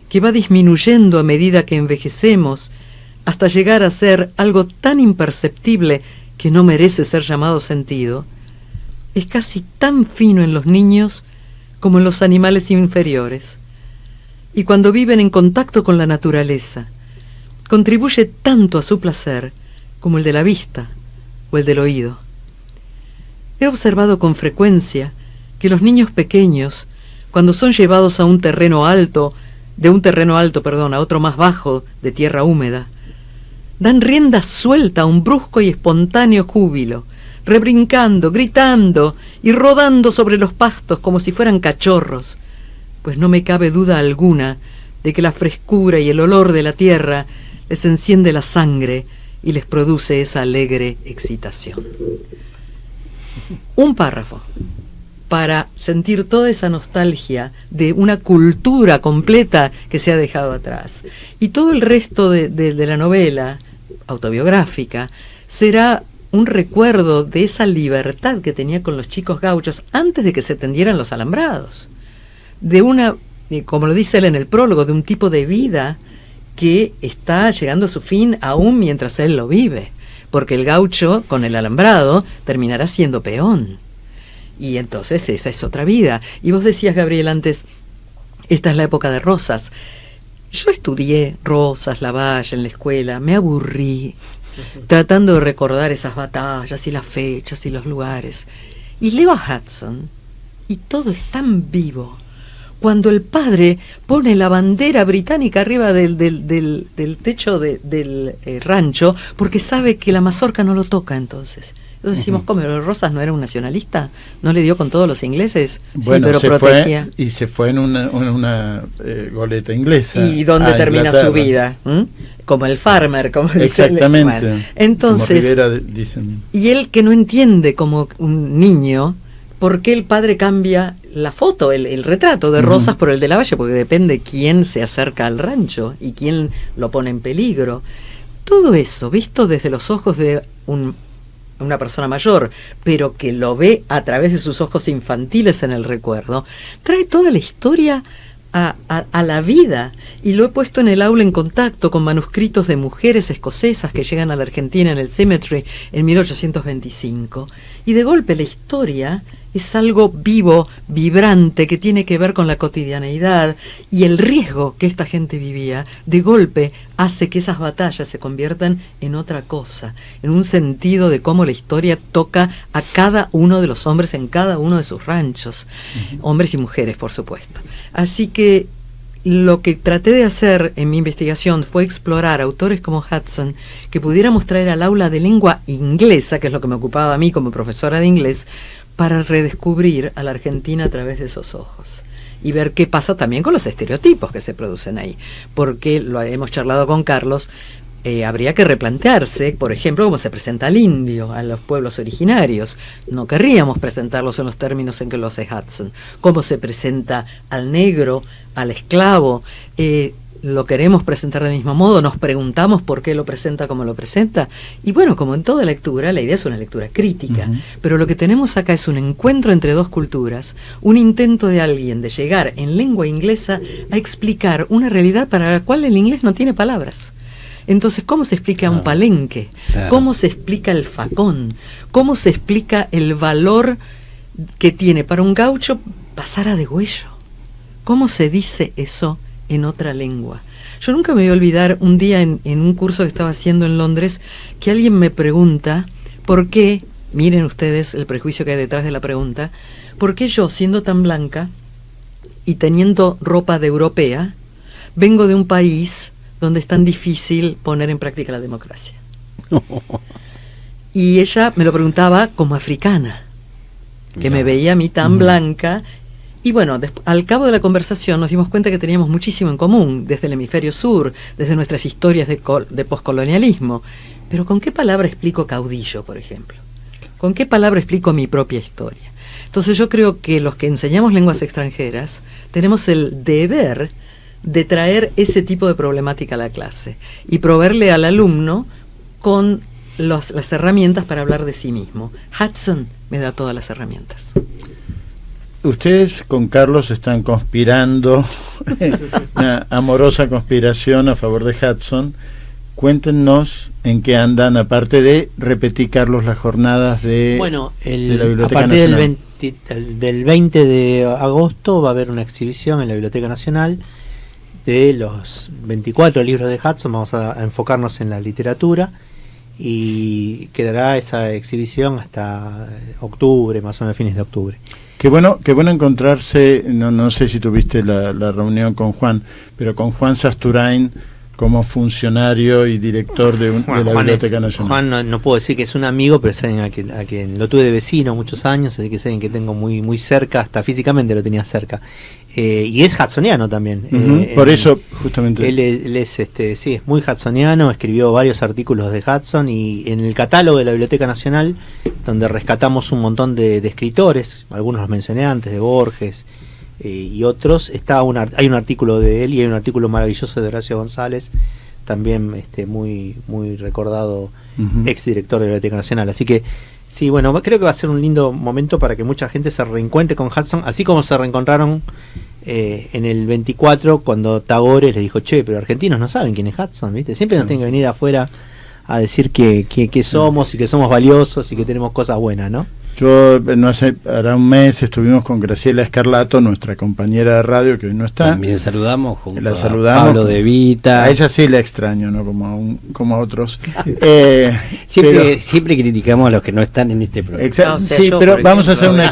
que va disminuyendo a medida que envejecemos, hasta llegar a ser algo tan imperceptible que no merece ser llamado sentido, es casi tan fino en los niños como en los animales inferiores, y cuando viven en contacto con la naturaleza, contribuye tanto a su placer como el de la vista o el del oído. He observado con frecuencia que los niños pequeños, cuando son llevados a un terreno alto, a otro más bajo, de tierra húmeda, dan rienda suelta a un brusco y espontáneo júbilo, rebrincando, gritando y rodando sobre los pastos como si fueran cachorros, pues no me cabe duda alguna de que la frescura y el olor de la tierra les enciende la sangre y les produce esa alegre excitación. Un párrafo para sentir toda esa nostalgia de una cultura completa que se ha dejado atrás. Y todo el resto de la novela autobiográfica será un recuerdo de esa libertad que tenía con los chicos gauchos antes de que se tendieran los alambrados. De una, como lo dice él en el prólogo, de un tipo de vida que está llegando a su fin aún mientras él lo vive, porque el gaucho con el alambrado terminará siendo peón. Y entonces esa es otra vida. Y vos decías, Gabriel, antes, esta es la época de Rosas. Yo estudié Rosas, Lavalle en la escuela, me aburrí tratando de recordar esas batallas y las fechas y los lugares. Y leo a Hudson y todo es tan vivo. Cuando el padre pone la bandera británica arriba del techo del rancho, porque sabe que la mazorca no lo toca entonces. Entonces decimos, ¿cómo? ¿Rosas no era un nacionalista? ¿No le dio con todos los ingleses? Bueno, sí, pero protegía. Se fue en una goleta inglesa. ¿Y dónde termina su vida? Como el farmer, como exactamente. Dice. Bueno, entonces, como Rivera dicen. Y él que no entiende como un niño por qué el padre cambia la foto, el retrato de Rosas por el de Lavalle, porque depende quién se acerca al rancho y quién lo pone en peligro. Todo eso, visto desde los ojos de una persona mayor, pero que lo ve a través de sus ojos infantiles en el recuerdo, trae toda la historia a la vida, y lo he puesto en el aula en contacto con manuscritos de mujeres escocesas que llegan a la Argentina en el Cemetery en 1825, y de golpe la historia es algo vivo, vibrante, que tiene que ver con la cotidianeidad, y el riesgo que esta gente vivía, de golpe hace que esas batallas se conviertan en otra cosa, en un sentido de cómo la historia toca a cada uno de los hombres en cada uno de sus ranchos, hombres y mujeres, por supuesto. Así que lo que traté de hacer en mi investigación fue explorar autores como Hudson, que pudiéramos traer al aula de lengua inglesa, que es lo que me ocupaba a mí como profesora de inglés, para redescubrir a la Argentina a través de esos ojos y ver qué pasa también con los estereotipos que se producen ahí, porque lo hemos charlado con Carlos. habría que replantearse, por ejemplo, cómo se presenta al indio, a los pueblos originarios. No querríamos presentarlos en los términos en que lo hace Hudson. Cómo se presenta al negro, al esclavo. Lo queremos presentar del mismo modo, nos preguntamos por qué lo presenta como lo presenta. Y bueno, como en toda lectura, la idea es una lectura crítica. Pero lo que tenemos acá es un encuentro entre dos culturas, un intento de alguien de llegar en lengua inglesa a explicar una realidad para la cual el inglés no tiene palabras. Entonces, ¿cómo se explica un palenque? Claro. ¿Cómo se explica el facón? ¿Cómo se explica el valor que tiene para un gaucho pasar a degüello? ¿Cómo se dice eso en otra lengua? Yo nunca me voy a olvidar un día en un curso que estaba haciendo en Londres, que alguien me pregunta por qué, miren ustedes el prejuicio que hay detrás de la pregunta, por qué yo, siendo tan blanca y teniendo ropa de europea, vengo de un país donde es tan difícil poner en práctica la democracia. Y ella me lo preguntaba como africana, que me veía a mí tan blanca. Y bueno, al cabo de la conversación nos dimos cuenta que teníamos muchísimo en común, desde el hemisferio sur, desde nuestras historias de poscolonialismo. Pero ¿con qué palabra explico caudillo, por ejemplo? ¿Con qué palabra explico mi propia historia? Entonces yo creo que los que enseñamos lenguas extranjeras tenemos el deber de traer ese tipo de problemática a la clase y proveerle al alumno con las herramientas para hablar de sí mismo. Hudson me da todas las herramientas. Ustedes con Carlos están conspirando, una amorosa conspiración a favor de Hudson. Cuéntenos en qué andan, aparte de repetir, Carlos, las jornadas de, de la Biblioteca a partir Nacional. del 20 de agosto va a haber una exhibición en la Biblioteca Nacional de los 24 libros de Hudson. Vamos a enfocarnos en la literatura y quedará esa exhibición hasta octubre, más o menos fines de octubre. Qué bueno encontrarse, no sé si tuviste la reunión con Juan, pero con Juan Sasturain como funcionario y director de la Biblioteca Nacional. Juan no puedo decir que es un amigo, pero es alguien a quien lo tuve de vecino muchos años, así que es alguien que tengo muy, muy cerca, hasta físicamente lo tenía cerca. Y es hudsoniano también. Por eso, justamente. Él es sí, es muy hudsoniano, escribió varios artículos de Hudson, y en el catálogo de la Biblioteca Nacional, donde rescatamos un montón de escritores, algunos los mencioné antes, de Borges y otros, hay un artículo de él y hay un artículo maravilloso de Horacio González, también muy, muy recordado ex director de la Biblioteca Nacional. Así que sí, bueno, creo que va a ser un lindo momento para que mucha gente se reencuentre con Hudson, así como se reencontraron en el 24 cuando Tagore les dijo, che, pero argentinos no saben quién es Hudson, ¿viste? Siempre nos tienen que venir de afuera a decir que somos y que somos valiosos y que tenemos cosas buenas, ¿no? Yo, hará un mes estuvimos con Graciela Escarlato, nuestra compañera de radio, que hoy no está. También saludamos junto la a saludamos, Pablo De Vita. A ella sí la extraño, no como a otros. Siempre criticamos a los que no están en este programa. No, o sea, sí, yo, pero por vamos a ejemplo.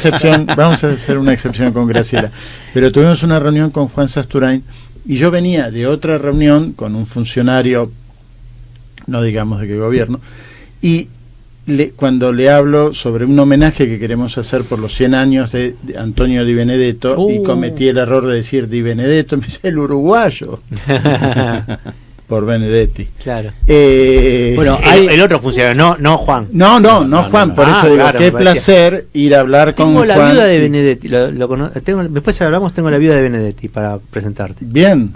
hacer una excepción con Graciela. Pero tuvimos una reunión con Juan Sasturain y yo venía de otra reunión con un funcionario, no digamos de qué gobierno, y cuando le hablo sobre un homenaje que queremos hacer por los 100 años de Antonio Di Benedetto, y cometí el error de decir Di Benedetto, me dice el uruguayo por Benedetti. Claro. Bueno, el otro funcionario, no Juan. No, Juan, por eso digo, claro, qué placer ir a hablar con Juan. Tengo la viuda de Benedetti, después hablamos, tengo la viuda de Benedetti para presentarte. Bien.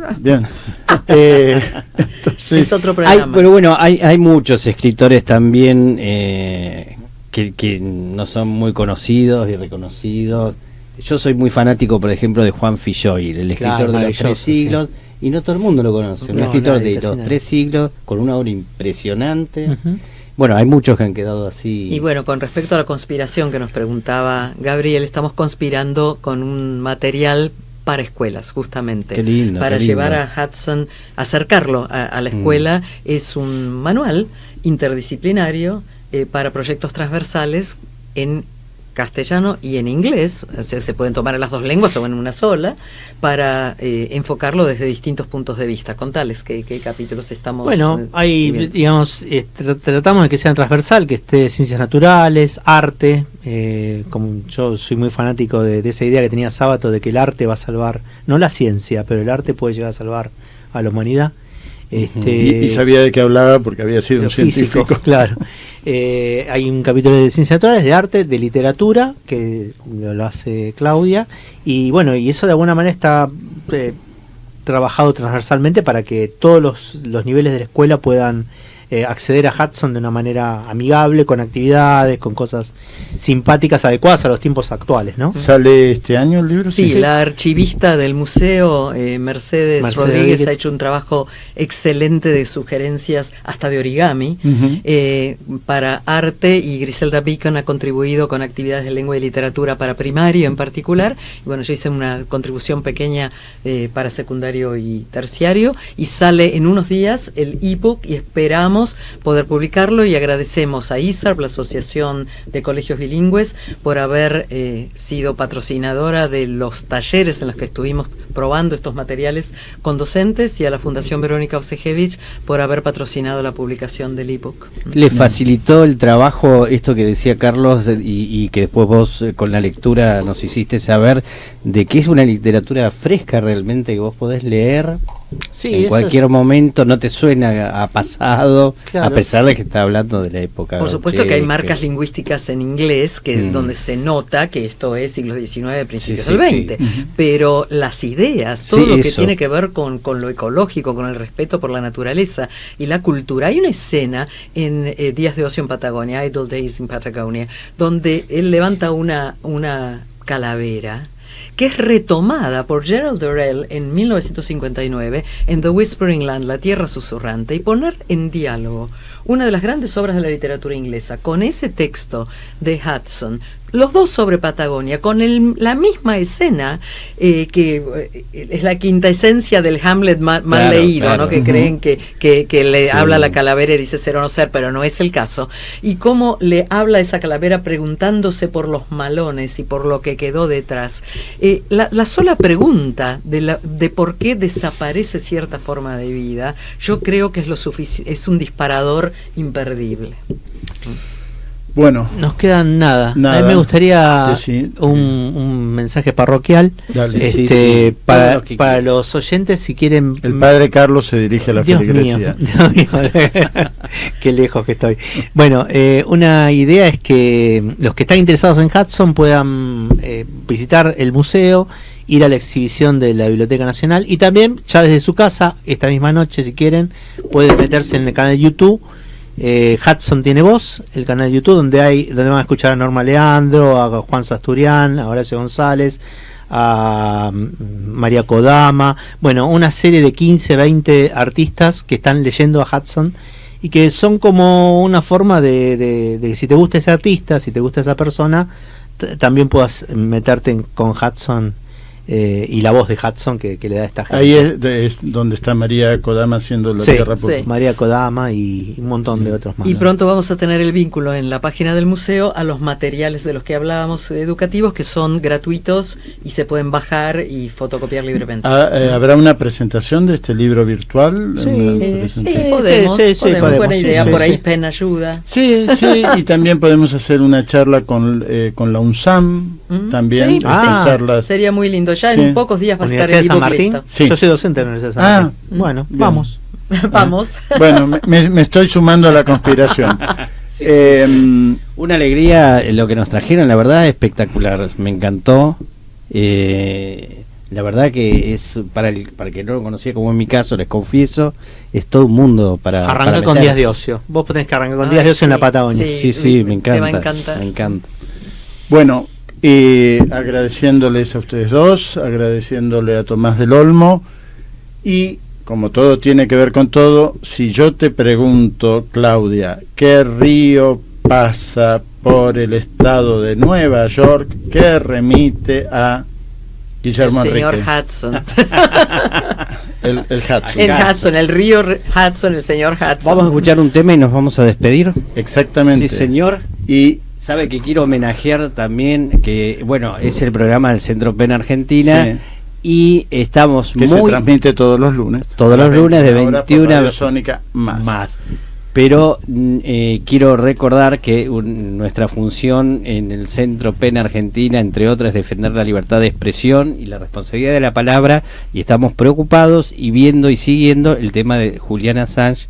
Entonces, Es otro programa. Pero bueno, hay muchos escritores también que no son muy conocidos y reconocidos. Yo soy muy fanático, por ejemplo, de Juan Filloy, el escritor de los 3 siglos, y no todo el mundo lo conoce. Un escritor de los 3 siglos, con una obra impresionante. Bueno, hay muchos que han quedado así. Y bueno, con respecto a la conspiración que nos preguntaba Gabriel, estamos conspirando con un material para escuelas, justamente. Qué lindo, para qué lindo. llevar a Hudson, acercarlo a la escuela. Es un manual interdisciplinario para proyectos transversales en castellano y en inglés, o sea, se pueden tomar en las dos lenguas o en una sola, para enfocarlo desde distintos puntos de vista. Contales qué capítulos estamos. Bueno, hay, viviendo. digamos, tratamos de que sean transversal, que esté ciencias naturales, arte, como yo soy muy fanático de esa idea que tenía Sábato de que el arte va a salvar, no la ciencia, pero el arte puede llegar a salvar a la humanidad. Y sabía de qué hablaba porque había sido un científico. Claro. Hay un capítulo de ciencias naturales, de arte, de literatura, que lo hace Claudia, y bueno, y eso de alguna manera está trabajado transversalmente para que todos los niveles de la escuela puedan acceder a Hudson de una manera amigable, con actividades, con cosas simpáticas, adecuadas a los tiempos actuales, ¿no? ¿Sale este año el libro? Sí, la archivista del museo, Mercedes Rodríguez, ha hecho un trabajo excelente de sugerencias, hasta de origami, para arte, y Griselda Beacon ha contribuido con actividades de lengua y literatura para primario en particular. Y bueno, yo hice una contribución pequeña para secundario y terciario, y sale en unos días el ebook, y esperamos poder publicarlo, y agradecemos a ISARP, la Asociación de Colegios Bilingües, por haber sido patrocinadora de los talleres en los que estuvimos probando estos materiales con docentes, y a la Fundación Verónica Osejevich por haber patrocinado la publicación del ebook. ¿Le facilitó el trabajo esto que decía Carlos y que después vos con la lectura nos hiciste saber de que es una literatura fresca realmente, que vos podés leer en cualquier momento, no te suena a pasado, claro, a pesar de que está hablando de la época? Por supuesto que hay marcas lingüísticas en inglés donde se nota que esto es siglo XIX, principios del XX, pero las ideas, todo lo que tiene que ver con lo ecológico, con el respeto por la naturaleza y la cultura. Hay una escena en Días de Ocio en Patagonia, Idle Days in Patagonia, donde él levanta una calavera que es retomada por Gerald Durrell en 1959 en The Whispering Land, La Tierra Susurrante, y poner en diálogo una de las grandes obras de la literatura inglesa con ese texto de Hudson, los dos sobre Patagonia, con la misma escena, que es la quinta esencia del Hamlet mal leído, claro, ¿no? Que creen que le habla a la calavera y dice ser o no ser, pero no es el caso. Y cómo le habla a esa calavera preguntándose por los malones y por lo que quedó detrás. La sola pregunta de por qué desaparece cierta forma de vida, yo creo que es un disparador imperdible. Bueno, nos queda nada. A mí me gustaría un mensaje parroquial. Dale. Para los oyentes, si quieren. El padre Carlos se dirige a la feligresía. Qué lejos que estoy. Bueno, una idea es que los que están interesados en Hudson puedan visitar el museo, ir a la exhibición de la Biblioteca Nacional, y también ya desde su casa, esta misma noche, si quieren, pueden meterse en el canal de YouTube. Hudson tiene voz, el canal de YouTube, donde van a escuchar a Norma Leandro, a Juan Sasturian, a Horacio González, a María Kodama, bueno, una serie de 15, 20 artistas que están leyendo a Hudson, y que son como una forma de que si te gusta ese artista, si te gusta esa persona, también puedas meterte con Hudson. Y la voz de Hudson que le da esta gente. Ahí es donde está María Kodama haciendo La Tierra Pura. María Kodama y un montón de otros más. Y pronto vamos a tener el vínculo en la página del museo a los materiales de los que hablábamos educativos, que son gratuitos y se pueden bajar y fotocopiar libremente. ¿Habrá una presentación de este libro virtual? Podemos, buena idea, por ahí PEN ayuda. Sí, y también podemos hacer una charla con la UNSAM, también. Charlas. Sería muy lindo. Ya en pocos días va a estar el San Martín. Yo soy docente de la Universidad de San Martín. Bueno, bien. Vamos. Bueno, me estoy sumando a la conspiración. Una alegría lo que nos trajeron, la verdad, espectacular. Me encantó. La verdad que es para el que no lo conocía, como en mi caso, les confieso, es todo un mundo para arrancar con días de ocio. Vos tenés que arrancar con días de ocio en la Patagonia. Sí, me encanta. Te va a encantar. Me encanta. Bueno, agradeciéndoles a ustedes dos, agradeciéndole a Tomás del Olmo, y como todo tiene que ver con todo, si yo te pregunto, Claudia, ¿qué río pasa por el estado de Nueva York que remite a Guillermo Enrique? El señor Hudson. el Hudson. El Hudson, el río Hudson, el señor Hudson. Vamos a escuchar un tema y nos vamos a despedir. Exactamente. Sí, señor. Y sabe que quiero homenajear también que, bueno, es el programa del Centro PEN Argentina, y estamos se transmite todos los lunes. Todos los lunes de 21 a Radio Sónica más. pero quiero recordar que nuestra función en el Centro PEN Argentina, entre otras, es defender la libertad de expresión y la responsabilidad de la palabra, y estamos preocupados y viendo y siguiendo el tema de Julian Assange,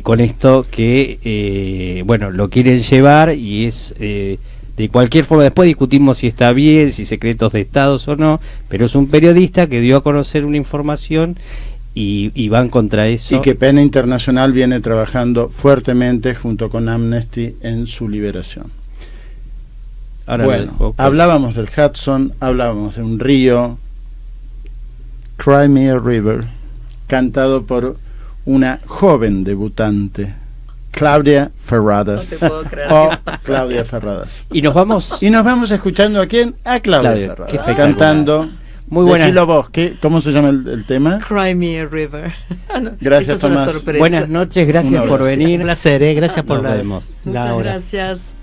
con esto que, bueno, lo quieren llevar y es... de cualquier forma, después discutimos si está bien, si secretos de estados o no, pero es un periodista que dio a conocer una información y van contra eso. Y que PEN Internacional viene trabajando fuertemente junto con Amnesty en su liberación. Ahora bueno, hablábamos del Hudson, hablábamos de un río, Cry Me a River, cantado por una joven debutante, Claudia Ferradas. No te puedo creer. Claudia Ferradas. Y nos vamos escuchando a quién, a Claudia qué Ferradas, cantando. Muy buena. Decilo vos, ¿cómo se llama el tema? Cry Me a River. No, gracias, esto es una Tomás. sorpresa. Buenas noches, gracias por venir. Un placer, gracias por Nos la vemos. Muchas hora. gracias.